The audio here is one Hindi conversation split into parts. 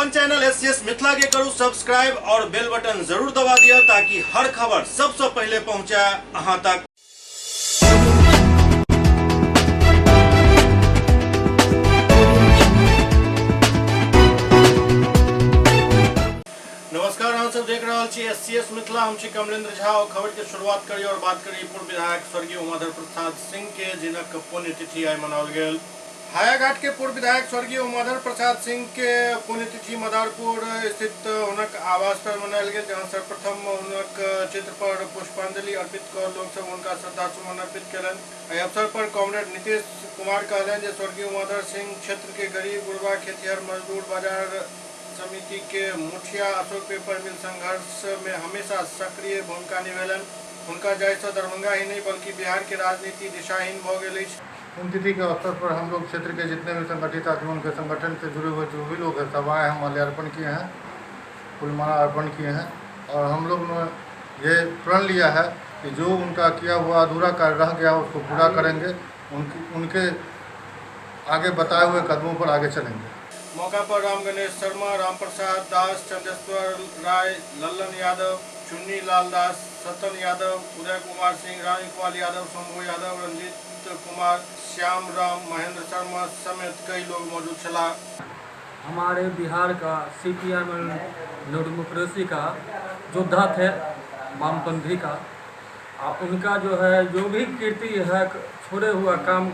अपन चैनल एससीएस मिथिला के करू सब्सक्राइब और बेल बटन जरूर दबा दिया ताकि हर खबर सबसे पहले पहुंचे अहां तक। नमस्कार, हम सब देख रहे छी एससीएस मिथिला। हम छी कमलेंद्र झा और खबर के शुरुआत करी और बात करी पूर्व विधायक स्वर्गीय उमाधर प्रसाद सिंह के जिनक पुण्यतिथि आइ मनाओल गेल। हायाघाट के पूर्व विधायक स्वर्गीय उमाधर प्रसाद सिंह के पुण्यतिथि मदारपुर स्थित उनक आवास पर मनायल गेल, जहां सर्वप्रथम उनक चित्र पर पुष्पांजलि अर्पित कर लोग सब उनका श्रद्धा सुमन अर्पित कलन। एहि अवसर पर कॉमरेड नीतीश कुमार कहलन जे स्वर्गीय उमाधर सिंह क्षेत्र के गरीब गुरबा खेतिहर मजदूर बाजार समिति के मुखिया अशोक पेपर मिल संघर्ष में हमेशा सक्रिय भूमिका निभेलन। उनका जैसा दरभंगा ही नहीं बल्कि बिहार के राजनीति दिशाहीन भ गेल। पुण्यतिथि के अवसर पर हम लोग क्षेत्र के जितने भी संगठित आदमी उनके संगठन से जुड़े हुए जो भी लोग हैं सब आए हैं, माल्यार्पण किए हैं, फूलमाला अर्पण किए हैं और हम लोग ने ये प्रण लिया है कि जो उनका किया हुआ अधूरा कार्य रह गया उसको पूरा करेंगे, उनके आगे बताए हुए कदमों पर आगे चलेंगे। मौका पर राम गणेश शर्मा, राम प्रसाद दास, चंद्रेश्वर राय, लल्लन यादव, चुन्नी लाल दास, सतन यादव, उदय कुमार सिंह, रानीपाल यादव, शंभू यादव, रंजीत कुमार, श्याम राम, महेंद्र शर्मा समेत कई लोग मौजूद चला। हमारे बिहार का सीपीएम डेमोक्रेसी का योद्धा थे, वामपंथी का। उनका जो है जो भी कीर्ति है छोड़े हुआ काम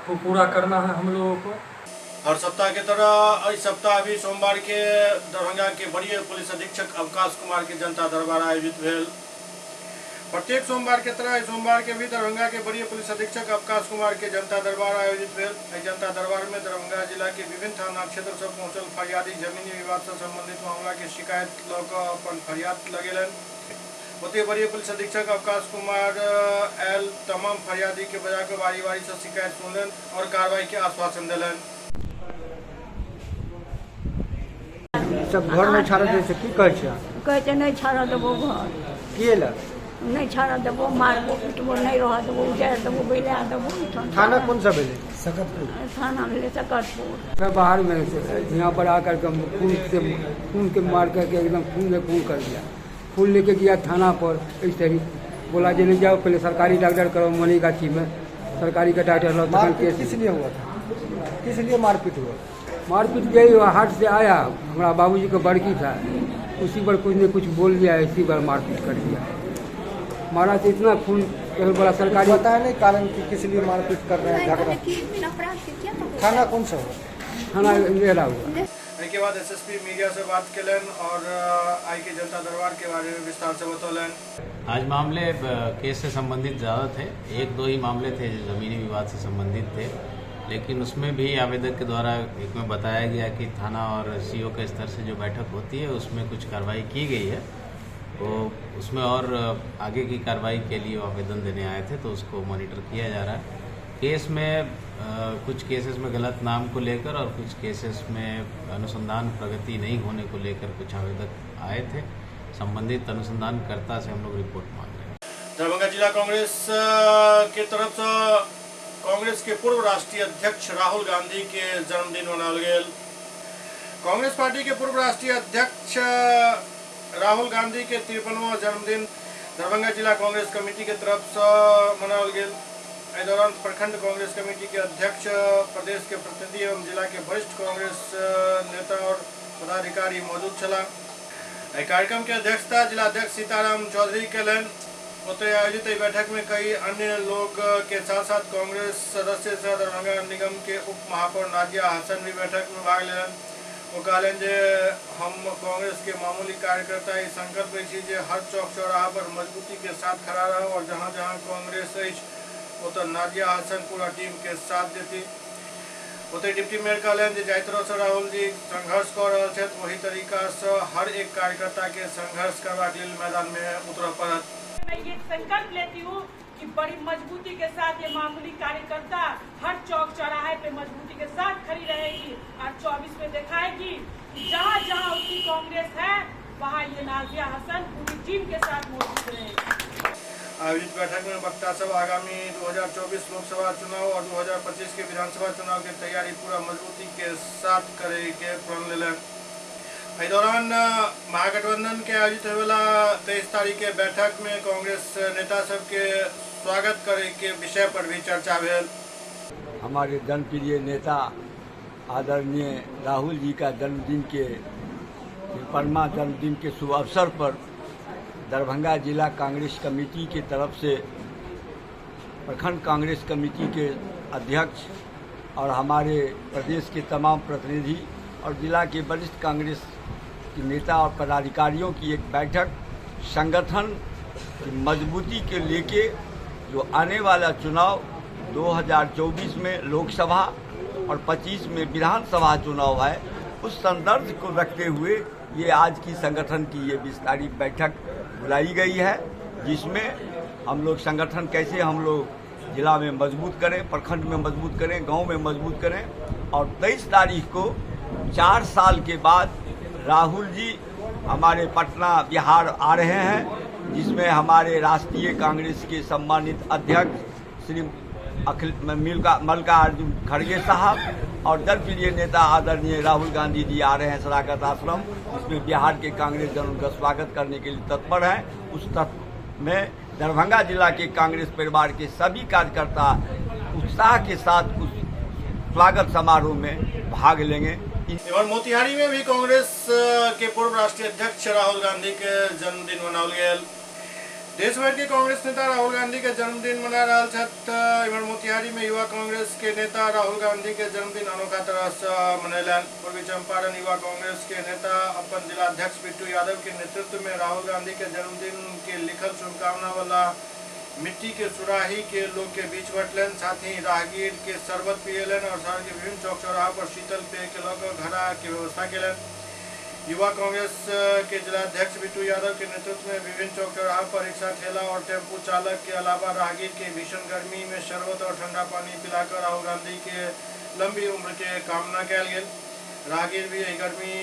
को पूरा करना है हम लोगों को। हर सप्ताह की तरह इस सप्ताह भी सोमवार के दरभंगा के वरीय पुलिस अधीक्षक अवकाश कुमार के जनता दरबार आयोजित भेल। प्रत्येक सोमवार के तरह सोमवार के भी दरभंगा के वरीय पुलिस अधीक्षक अवकाश कुमार के जनता दरबार आयोजित भेल। जनता दरबार में दरभंगा जिला के विभिन्न थाना क्षेत्र से पहुंचल फरियादी जमीनी विवाद से संबंधित मामला के शिकायत लऽ कऽ अपन फरियाद लगेलन। ओतहि वरीय पुलिस अधीक्षक अवकाश कुमार एल तमाम फरियादी के बजा के बारी बारी से शिकायत सुनलन और कार्रवाई के आश्वासन दिलन। सब घर में छाड़ा दे से की कहै छै नहीं छाड़ा देबो घर किएला नहीं छाड़ा देबो, मारबो पिटबो, नहीं रह देबो, उजाड़ देबो, बैला देबो। थाना कौन सा भेले? सकतपुर थाना भेले सकतपुर। सब बाहर में यहाँ पर आकर के खून के मार करके एकदम खून में खून कर दिया। खून लेके गया थाना पर, ऐसे ही बोला जे नहीं जाओ पहले सरकारी डॉक्टर करो मनीगाछी में, सरकारी का डॉक्टर लो। किस लिए हुआ था? किस लिए मारपीट हुआ? मारपीट यही हुआ, हाट से आया, हमारा बाबूजी का बड़की था, उसी पर कुछ ने कुछ बोल दिया, इसी पर मारपीट कर दिया। मारा तो इतना खून बड़ा सरकारी बताया नहीं कारण कि किस लिए मारपीट कर रहे हैं, झगड़ा। थाना कौन सा हुआ? थाना मेरा हुआ। इसके बाद एसएसपी मीडिया से बात कलन और आई के जनता दरबार के बारे में विस्तार से बतौलन। आज मामले केस से संबंधित ज़्यादा थे, एक दो ही मामले थे जो ज़मीनी विवाद से संबंधित थे, लेकिन उसमें भी आवेदक के द्वारा एक में बताया गया कि थाना और सीओ के स्तर से जो बैठक होती है उसमें कुछ कार्रवाई की गई है, तो उसमें और आगे की कार्रवाई के लिए आवेदन देने आए थे, तो उसको मॉनिटर किया जा रहा है। केस में कुछ केसेस में गलत नाम को लेकर और कुछ केसेस में अनुसंधान प्रगति नहीं होने को लेकर कुछ आवेदक आए थे। संबंधित अनुसंधानकर्ता से हम लोग रिपोर्ट मांग रहे हैं। दरभंगा जिला कांग्रेस के तरफ से कांग्रेस के पूर्व राष्ट्रीय अध्यक्ष राहुल गांधी के जन्मदिन मनाओल गेल। कांग्रेस पार्टी के पूर्व राष्ट्रीय अध्यक्ष राहुल गांधी के 53वां जन्मदिन दरभंगा जिला कांग्रेस कमेटी के तरफ से मनाओल गेल। इस दौरान प्रखंड कांग्रेस कमेटी के अध्यक्ष, प्रदेश के प्रतिनिधि एवं जिला के वरिष्ठ कांग्रेस नेता और पदाधिकारी मौजूद छला। कार्यक्रम के अध्यक्षता जिलाध्यक्ष सीताराम चौधरी कलन। ओतहि आयोजित बैठक में कई अन्य लोग के साथ साथ कांग्रेस सदस्य सह दरभंगा निगम के उप महापौर नाजिया हसन भी बैठक में भाग लेलन। वो कहलन जे हम कांग्रेस के मामूली कार्यकर्ता इस संकल्प छी जे हर चौक चौराहा पर मजबूती के साथ खड़ा रहो और जहां जहां कांग्रेस तो नाजिया हसन पूरा टीम के साथ देती। ओतहि डिप्टी मेयर कहलन जे जाहि तरह से राहुल जी संघर्ष कर रहे थे वही तरीका से हर एक कार्यकर्ता के संघर्ष करने के लिए मैदान में उतर पड़त। मैं ये संकल्प लेती हूँ कि बड़ी मजबूती के साथ ये मामूली कार्यकर्ता हर चौक चौराहे पे मजबूती के साथ खड़ी रहेगी और 24 में दिखाएगी कि जहाँ जहाँ उसकी कांग्रेस है वहाँ ये नाजिया हसन पूरी टीम के साथ मौजूद रहेगी। आयोजित बैठक में वक्ता सब आगामी 2024 लोकसभा चुनाव और 2025 के विधानसभा चुनाव की तैयारी पूरा मजबूती के साथ करे के प्रण लेलन। इस दौरान महागठबंधन के आयोजित होने 23 तारीख के बैठक में कांग्रेस नेता सबके स्वागत करे के विषय पर भी चर्चा भेल। हमारे जनप्रिय नेता आदरणीय राहुल जी का जन्मदिन के 53वां जन्मदिन के शुभ अवसर पर दरभंगा जिला कांग्रेस कमेटी के तरफ से प्रखंड कांग्रेस कमेटी के अध्यक्ष और हमारे प्रदेश के तमाम प्रतिनिधि और जिला के वरिष्ठ कांग्रेस के नेता और पदाधिकारियों की एक बैठक संगठन की मजबूती के लेके जो आने वाला चुनाव 2024 में लोकसभा और 25 में विधानसभा चुनाव है, उस संदर्भ को रखते हुए ये आज की संगठन की ये विस्तारित बैठक बुलाई गई है, जिसमें हम लोग संगठन कैसे हम लोग जिला में मजबूत करें, प्रखंड में मजबूत करें, गांव में मजबूत करें। और 23 तारीख को 4 साल के बाद राहुल जी हमारे पटना बिहार आ रहे हैं, जिसमें हमारे राष्ट्रीय कांग्रेस के सम्मानित अध्यक्ष श्री मल्लिकार्जुन खड़गे साहब और जनप्रिय नेता आदरणीय राहुल गांधी जी आ रहे हैं सदाकत आश्रम, जिसमें बिहार के कांग्रेस जन उनका स्वागत करने के लिए तत्पर हैं। उस तत्व में दरभंगा जिला के कांग्रेस परिवार के सभी कार्यकर्ता उत्साह के साथ उस स्वागत समारोह में भाग लेंगे। और मोतिहारी में भी कांग्रेस के पूर्व राष्ट्रीय अध्यक्ष राहुल गांधी के जन्मदिन मनाओल गेल। देश भर के कांग्रेस नेता राहुल गांधी के जन्मदिन मना रहा छत। मोतिहारी में युवा कांग्रेस के नेता राहुल गांधी के जन्मदिन अनोखा तरह से मनैलन। पूर्वी चंपारण युवा कांग्रेस के नेता अपन जिला अध्यक्ष बिट्टू यादव के नेतृत्व में राहुल गांधी के जन्मदिन के लिखल शुभकामना वाला मिट्टी के सुराही के लोग के बीच बटलन। साथ ही राहगीर के शरबत पियलन और शहर के विभिन्न चौक चौराहा पर शीतल पेय के लोग घड़ा की व्यवस्था केलन। युवा कांग्रेस के जिलाध्यक्ष बिट्टू यादव के नेतृत्व में विभिन्न चौक चौराहा पर रिक्शा, ठेला और टेम्पू चालक के अलावा राहगीर के भीषण गर्मी में शरबत और ठंडा पानी पिलाकर राहुल गांधी के लंबी उम्र के कामना कल गेल। राहगीर भी गर्मी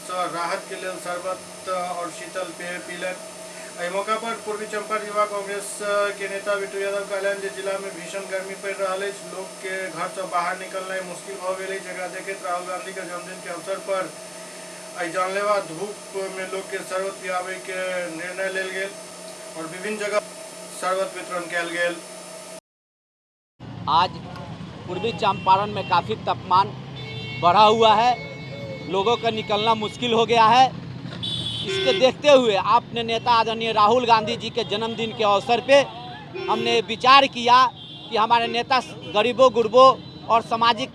से राहत के लिए शरबत और शीतल पेय पीलन। एहि मौका पर पूर्वी चंपारण युवा कांग्रेस के नेता बिट्टू यादव कहलन जे जिला में भीषण गर्मी पड़ रहा है, लोग के घर से बाहर निकलना मुश्किल हो गई। जगह देखित राहुल गांधी के जन्मदिन के अवसर पर जानलेवा धूप में लोग के शरबत पियावे के निर्णय लेल गेल और विभिन्न जगह शरबत वितरण कल गेल। आज पूर्वी चंपारण में काफ़ी तापमान बढ़ा हुआ है, लोगों का निकलना मुश्किल हो गया है। इसके देखते हुए आपने नेता आदरणीय राहुल गांधी जी के जन्मदिन के अवसर पे हमने विचार किया कि हमारे नेता गरीबों गुरबों और सामाजिक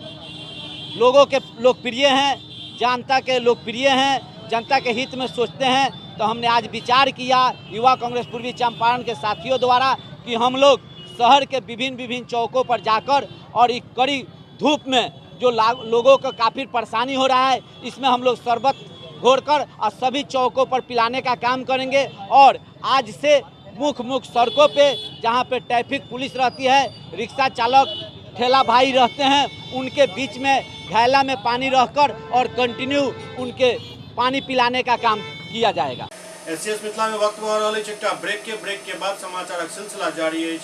लोगों के लोकप्रिय हैं, जनता के लोकप्रिय हैं, जनता के हित में सोचते हैं। तो हमने आज विचार किया युवा कांग्रेस पूर्वी चंपारण के साथियों द्वारा कि हम लोग शहर के विभिन्न चौकों पर जाकर और एक कड़ी धूप में जो लोगों को काफ़ी परेशानी हो रहा है, इसमें हम लोग शरबत घोरकर और सभी चौकों पर पिलाने का काम करेंगे। और आज से मुख्य सड़कों पे जहाँ पे ट्रैफिक पुलिस रहती है, रिक्शा चालक ठेला भाई रहते हैं, उनके बीच में घैला में पानी रखकर और कंटिन्यू उनके पानी पिलाने का काम किया जाएगा। एससीएस मिथिला में वक्त हो रहा है एकटा ब्रेक के बाद समाचार सिलसिला जारी है।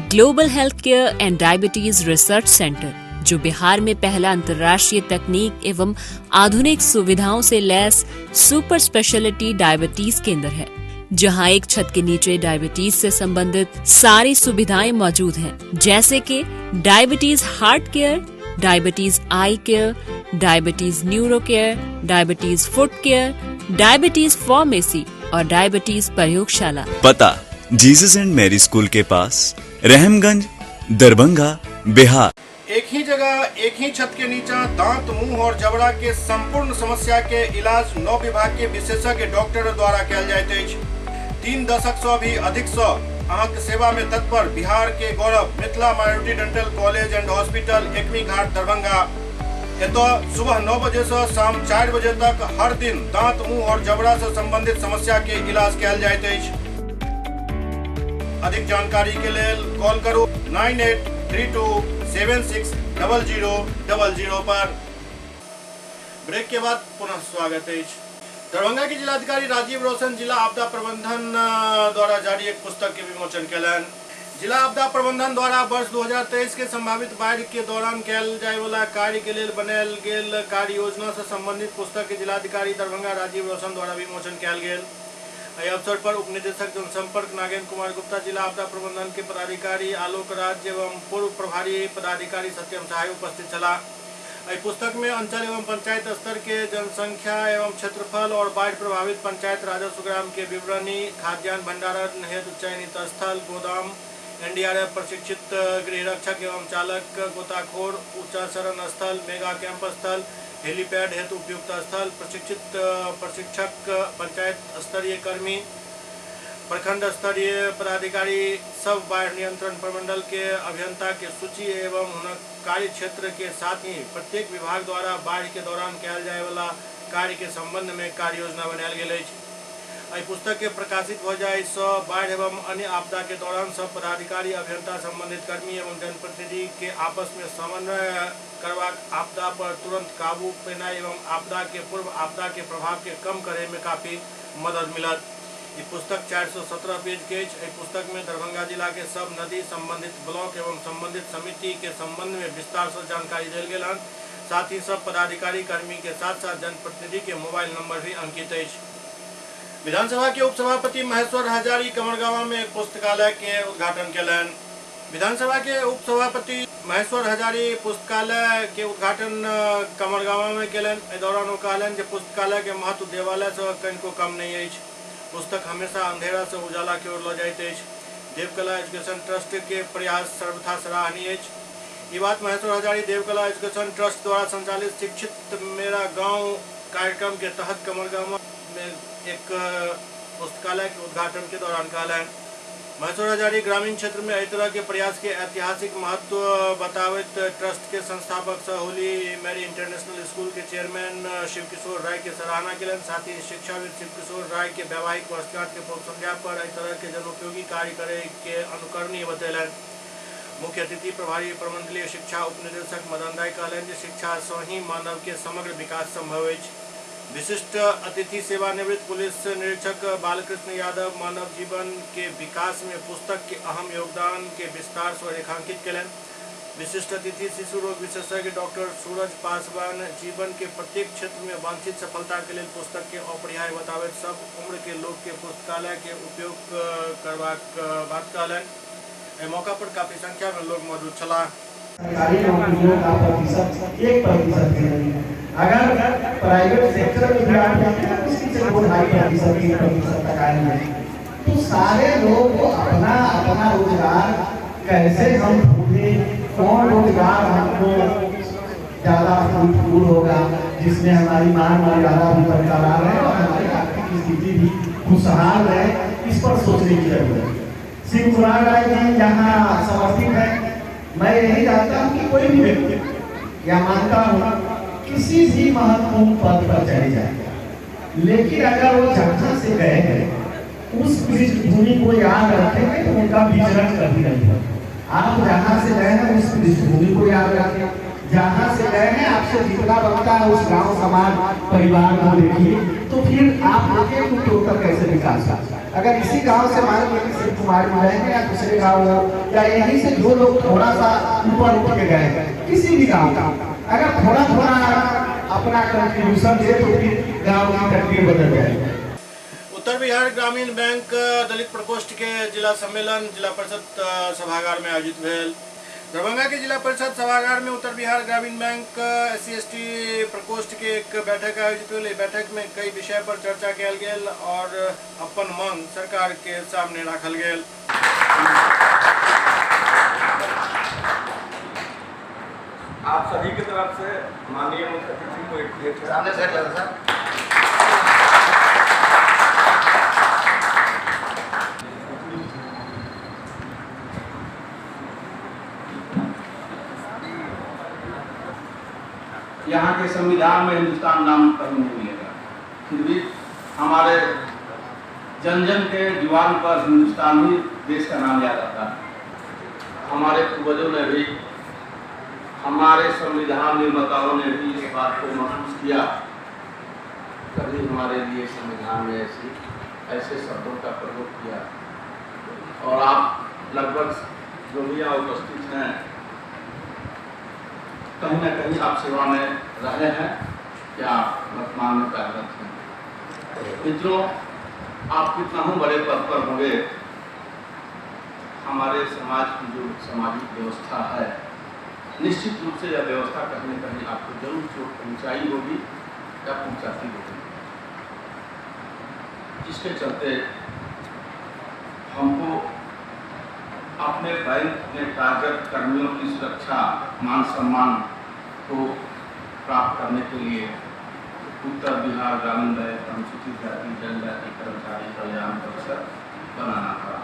Global health care and diabetes research centre, जो बिहार में पहला अंतर्राष्ट्रीय तकनीक एवं आधुनिक सुविधाओं से लैस सुपर स्पेशलिटी डायबिटीज केंद्र है, जहां एक छत के नीचे डायबिटीज से संबंधित सारी सुविधाएं मौजूद हैं, जैसे कि diabetes heart care, diabetes eye care, diabetes neuro care, diabetes foot care, diabetes pharmacy और डायबिटीज प्रयोगशाला। पता जीसस एंड मैरी स्कूल के पास, रहमगंज, दरभंगा, बिहार। एक ही जगह एक ही छत के नीचे दांत, मुंह और जबड़ा के संपूर्ण समस्या के इलाज 9 विभाग के विशेषज्ञ डॉक्टर द्वारा कल जाइत अछि। 3 दशक से भी अधिक से अहाँक सेवा में तत्पर बिहार के गौरव Mithila minority dental college and hospital, Ekmi Ghat, Darbhanga. एतो सुबह 9 बजे से शाम 4 बजे तक हर दिन दांत, मुंह और जबड़ा से संबंधित समस्या के इलाज कल जाइत अछि। अधिक जानकारी के लिए कॉल करू 9832760000 पर। ब्रेक के बाद पुनः स्वागत है। दरभंगा के जिलाधिकारी राजीव रोशन जिला आपदा प्रबंधन द्वारा जारी एक पुस्तक के विमोचन कलन। जिला आपदा प्रबंधन द्वारा वर्ष 2023 के संभावित बाढ़ के दौरान कैल जाय वाला कार्य के लिए बनायल गेल कार्य योजना से संबंधित पुस्तक के जिलाधिकारी दरभंगा राजीव रोशन द्वारा विमोचन कैल गेल। एहि अवसर पर उप निदेशक जनसंपर्क नागेंद्र कुमार गुप्ता, जिला आपदा प्रबंधन के पदाधिकारी आलोक राज एवं पूर्व प्रभारी पदाधिकारी सत्यम सहाय उपस्थित छला। एहि पुस्तक में अंचल एवं पंचायत स्तर के जनसंख्या एवं क्षेत्रफल और बाढ़ प्रभावित पंचायत राजस्व ग्राम के विवरणी, खाद्यान्न भंडारण हेतु चयनित स्थल, गोदाम, एनडीआरएफ प्रशिक्षित गृह रक्षक एवं चालक, गोताखोर, ऊंचा शरण स्थल, मेगा कैंप स्थल, हेलीपैड हेतु उपयुक्त स्थल, प्रशिक्षित प्रशिक्षक, पंचायत स्तरीय कर्मी, प्रखंड स्तरीय पदाधिकारी, सब बाढ़ नियंत्रण प्रमंडल के अभियंता के सूची एवं हुनक कार्य क्षेत्र के साथ ही प्रत्येक विभाग द्वारा बाढ़ के दौरान कैल जाय वाला कार्य के संबंध में कार्य योजना बनायल गेल अछि। एहि पुस्तक के प्रकाशित हो जाय सँ बाढ़ एवं अन्य आपदा के दौरान सब पदाधिकारी, अभियंता, संबंधित कर्मी एवं जनप्रतिनिधि के आपस में समन्वय करबाक, आपदा पर तुरंत काबू पेनाय एवं आपदा के पूर्व आपदा के प्रभाव के कम करे में काफी मदद मिलत। ई पुस्तक 417 पेज के अछि। एहि पुस्तक में दरभंगा जिला के सब नदी, संबंधित ब्लॉक एवं संबंधित समिति के संबंध में विस्तार से जानकारी देल गेल हन। साथ ही सब पदाधिकारी कर्मी के साथ साथ जनप्रतिनिधि के मोबाइल नंबर भी अंकित अछि। विधानसभा के उपसभापति महेश्वर हजारी कमरगांव में एक पुस्तकालय के उद्घाटन केलनि। विधानसभा के उपसभापति महेश्वर हजारी पुस्तकालय के उद्घाटन कमरगांव में केलनि। एहि दौरान ओ कहलनि जे पुस्तकालय के महत्व देवालय से कनिको कम नहीं अछि। पुस्तक हमेशा अंधेरा से उजाला की ओर ल जाइत अछि। देवकला एजुकेशन ट्रस्ट के प्रयास सर्वथा सराहनीय अछि। ये बात महेश्वर हजारी देवकला एजुकेशन ट्रस्ट द्वारा संचालित शिक्षित मेरा गांव कार्यक्रम के तहत कमरगांव में एक पुस्तकालय के उद्घाटन के दौरान कहलनि। महेश्वर हजारी ग्रामीण क्षेत्र में एहि तरह के प्रयास के ऐतिहासिक महत्व बतावत ट्रस्ट के संस्थापक सह होली मैरी इंटरनेशनल स्कूल के चेयरमैन शिवकिशोर राय के सराहना केलन। साथ ही शिक्षाविद शिवकिशोर राय के वैवाहिक वर्षगांठ के पूर्व संध्या पर एहि तरह के जनोपयोगी कार्य करे के अनुकरणीय बतेलन। मुख्य अतिथि प्रभारी प्रमंडलीय शिक्षा उप निदेशक मदन राय कहलनि जे शिक्षा से ही मानव के समग्र विकास संभव अछि। विशिष्ट अतिथि सेवानिवृत्त पुलिस निरीक्षक बालकृष्ण यादव मानव जीवन के विकास में पुस्तक के अहम योगदान के विस्तार से रेखांकित केलन। विशिष्ट अतिथि शिशु रोग विशेषज्ञ डॉक्टर सूरज पासवान जीवन के प्रत्येक क्षेत्र में वांछित सफलता के लिए पुस्तक के अपरिहार्य बतावत सब उम्र के लोग के पुस्तकालय के उपयोग करबाक बात कहलन। एहि मौका पर काफी संख्या में लोग मौजूद छला। अगर प्राइवेट सेक्टर में भी आप जाते हैं उसकी से बहुत हाई प्रतिशत तक आए हैं, तो सारे लोग को अपना अपना रोजगार कैसे हम ढूंढें, कौन रोजगार हमको ज़्यादा फूल होगा, जिसमें हमारी मान मर्यादा भी बरकरार है और हमारी आर्थिक स्थिति भी खुशहाल है, इस पर सोचने की जरूरत है। शिव कुमार राय जी यहाँ समर्थित है। मैं यही चाहता हूँ कि कोई भी व्यक्ति या मानता हूँ किसी भी महत्वपूर्ण पद पर चले जाए, लेकिन अगर वो जहाँ से गए हैं उस पृष्ठभूमि को याद रखेंगे तो उनका विचरण कभी नहीं होगा। आप जहाँ से गए हैं उस पृष्ठभूमि को याद रखें, जहाँ से गए हैं आपसे जितना बनता है उस गांव समाज परिवार को देखिए, तो फिर आप देखिए कि टोटल कैसे विकास होगा। अगर इसी गांव से मान लीजिए शिव कुमार में रहेंगे या दूसरे गाँव हो या यहीं से जो लोग थोड़ा सा ऊपर उठ के गए किसी भी गाँव का, अगर थोड़ा थोड़ा अपना कंट्रीब्यूशन दे तो फिर गाँव की तकदीर बदल जाएगी। उत्तर बिहार ग्रामीण बैंक दलित प्रकोष्ठ के जिला सम्मेलन जिला परिषद सभागार में आयोजित भेल। दरभंगा के जिला परिषद सभागार में उत्तर बिहार ग्रामीण बैंक SC/ST प्रकोष्ठ के एक बैठक आयोजित भेल। बैठक में कई विषय पर चर्चा कयल गेल और अपन मांग सरकार के सामने रखल गेल। आप सभी की तरफ से माननीय मुख्य अतिथि को एक भेंट सामने से सर यहाँ के संविधान में हिंदुस्तान नाम कहीं नहीं मिलेगा, फिर भी हमारे जन जन के जुबान पर हिंदुस्तान ही देश का नाम याद आता है। हमारे पूर्वजों ने भी, हमारे संविधान निर्माताओं ने भी इस बात को महसूस किया, कभी हमारे लिए संविधान में ऐसे शब्दों का प्रयोग किया। और आप लगभग जो भी यहाँ उपस्थित हैं, कहीं ना कहीं आप सेवा में रहे हैं या वर्तमान में कार्यरत हैं। मित्रों, आप कितना ही बड़े पद पर होंगे, हमारे समाज की जो सामाजिक व्यवस्था है, निश्चित रूप से यह व्यवस्था कहीं न कहीं आपको जरूर चोट पहुँचाई होगी या पहुँचाती होगी, जिसके चलते हमको अपने बैंक में कार्यरत कर्मियों की सुरक्षा, मान सम्मान को प्राप्त करने के लिए उत्तर बिहार ग्रामीण बैंक अनुसूचित जाति जनजाति कर्मचारी कल्याण परिषद बनाना था।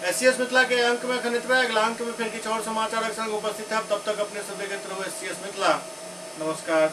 एससीएस मिथिला के अंक में खनित रहे, अगला अंक में फिर कुछ और समाचार संग उपस्थित है। तब तक अपने सभी के तरफ एससीएस मिथिला नमस्कार।